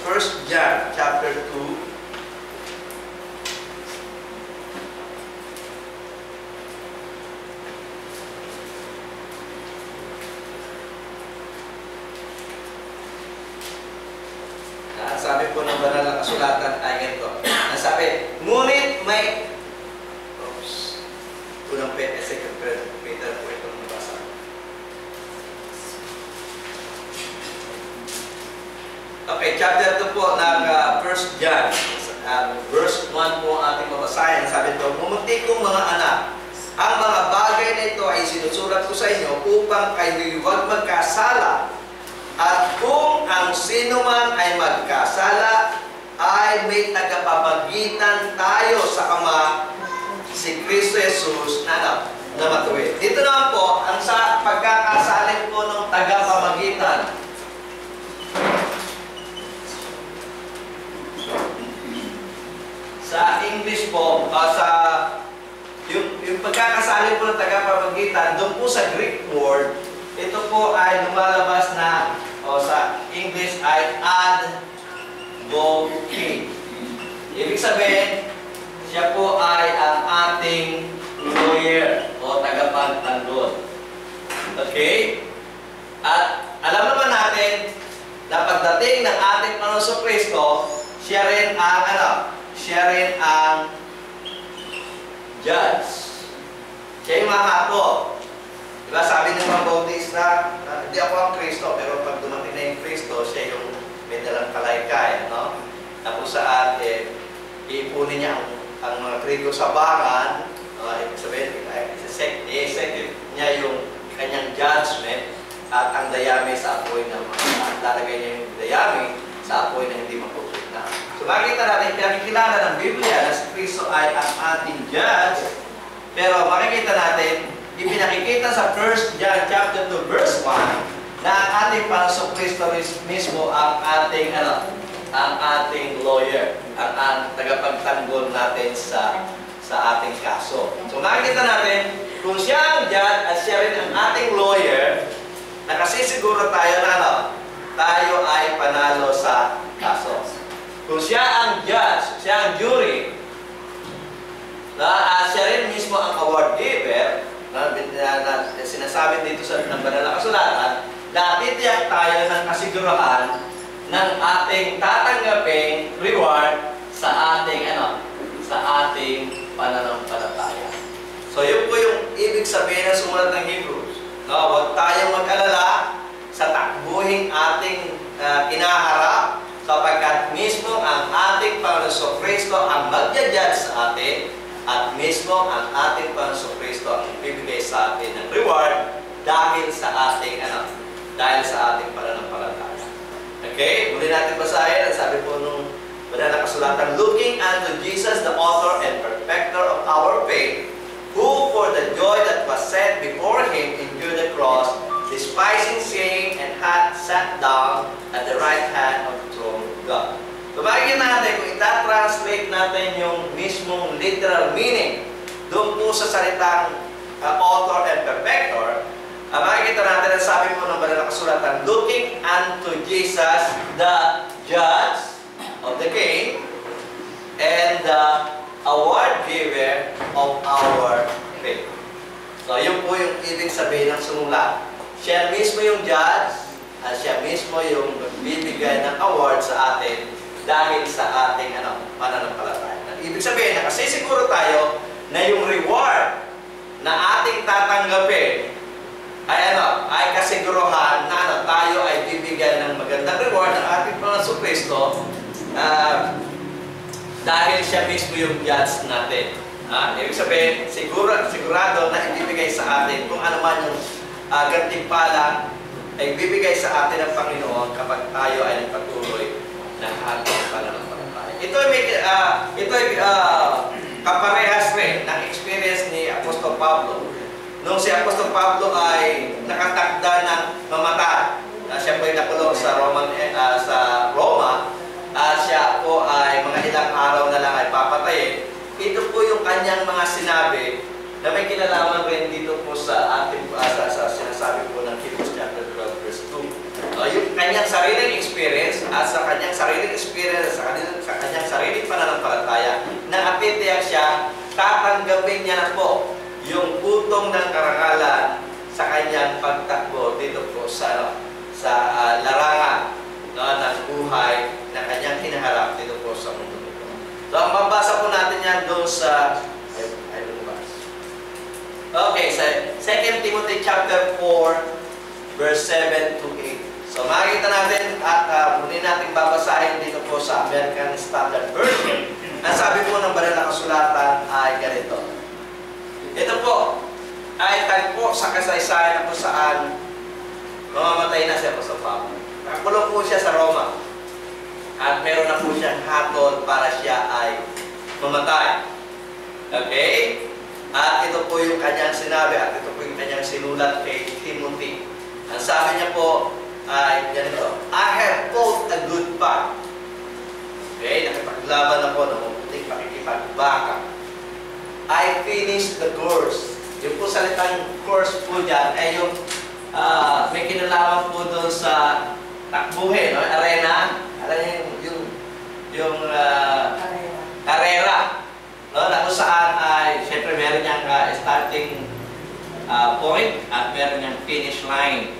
1 John chapter 2. Sabi po ng banal na kasulatan ay ganito. Sabi, ngunit may unang Peter, second Peter po itong nabasa. Okay, chapter 2 po ng 1 John. Verse 1 po ang ating mabasahin. Sabi ito, "Mamunti kong mga anak, ang mga bagay na ito ay sinusulat ko sa inyo upang kayo'y huwag magkasala. At kung ang sino man ay magkasala, ay may tagapamagitan tayo sa Ama, si Kristo Jesus na matuwid." Dito naman po, ang sa pagkakasalin po ng tagapamagitan. Sa English po, yung pagkakasalin po ng tagapamagitan, doon po sa Greek word, ito po ay lumalabas na, sa English ay advocate. Ibig sabihin, siya po ay ang ating lawyer o tagapagtanggol. Okay? At alam naman natin na pagdating ng ating Panginoon Kristo, siya rin ang judge. Siya yung mahato. Diba, sabi ng mga Bautista, hindi ako ang Kristo, pero pag dumating na yung Kristo, siya yung may dalang kalaykay, no? Tapos sa atin, iipunin niya ang mga trigo sa bangan, ibig sabihin, i-execute niya yung kanyang judgment, at ang dayami sa apoy na lalagay niya yung dayami sa apoy na hindi mapupit na. So makikita natin, pinakikilala ng Biblia na si Kristo ay ang ating judge, pero makikita natin, ipinakikita sa 1 John chapter 2 verse 1 na ang ating Panginoon Kristo mismo ang ating lawyer, ang tagapagtanggol natin sa ating kaso. So makikita natin kung siya ang judge at siya rin ang ating lawyer, nakasisiguro tayo na tayo ay panalo sa kaso. Kung siya ang judge, siya ang jury, siya rin mismo ang award giver, na sinasabi dito sa banal na kasulatan, natitiyak tayo ng kasiguruhan ng ating tatanggaping reward sa ating pananampalataya. So yun po yung ibig sabihin ng sumulat ng Hebrews. No, huwag tayong mag-alala sa takbuhing ating inaharap, sapagkat mismo ang ating Panginoon Kristo ang magja-judge sa atin, at mismo ang ating Panginoon Kristo ang ibibigay sa atin ng reward dahil sa ating pananampalataya. Okay? Muli natin basahin. Ang sabi po nung banal na kasulatan, "Looking unto Jesus, the author and perfecter of our faith, who for the joy that was set before him endured the cross, despising shame, and hath sat down at the right hand of the throne of God." So makikita natin, kung ita-translate natin yung mismong literal meaning doon po sa salitang author and perfecter, makikita natin ang sabi po ng banal na kasulatan, "Looking unto Jesus, the judge of the king, and the award giver of our faith." So yun po yung ibig sabihin ng sumulat. Siya mismo yung judge, at siya mismo yung bibigay ng award sa atin dahil sa ating pananampalataya. Ibig sabihin, nakasisiguro tayo na yung reward na ating tatanggapin ay kasiguruhan na tayo ay bibigyan ng magandang reward ng ating Panginoon Kristo dahil siya mismo yung judge natin. Ibig sabihin, sigurado na ibibigay sa atin kung ano man yung gantimpala ay bibigay sa atin ng Panginoon kapag tayo ay nagpatuloy ng ating pananampalataya. Ito ay kaparehas rin ng experience ni Apostol Pablo. Nung si Apostol Pablo ay nakatakda ng mamatay, siya po ay nakulong sa Roma, siya po ay mga ilang araw na lang ay papatayin. Ito po yung kanyang mga sinabi na may kinalaman rin dito po sa ating sa sinasabi po ng Hebrews chapter 12 verse 2. Yung kanyang sariling experience at sa kanyang sariling experience, sa kanyang sariling pananampalataya, nakatitiyak siya, tatanggapin niya na po yung putong ng karangalan sa kanyang pagtakbo dito po sa larangan, no, ng buhay na kanyang hinaharap dito po sa mundo nito. So, ang mabasa po natin yan doon sa okay, sa 2 Timothy chapter 4, verse 7 to 8. So, makikita natin at muli natin babasahin dito po sa American Standard Version. Ang sabi po ng banal na kasulatan ay ganito. Ito po ay tagpo sa kasaysayan na kung saan mamamatay na siya po sa Pablo. Nakakulong po siya sa Roma. At meron na po siyang hatol para siya ay mamatay. Okay? At ito po yung kanyang sinabi at ito po yung kanyang sinulat kay Timothy. Ang sabi niya po ay ganito, I have fought a good fight. Okay? Nakipaglaban ako ng mabuting pakikipagbaka. I finished the course. Yung po salitang course po dyan ay yung may kinalaman po doon sa takbuhin, no? Arena. Alam yung karera. No? Na kung saan ay, siyempre meron niyang starting point at meron niyang finish line.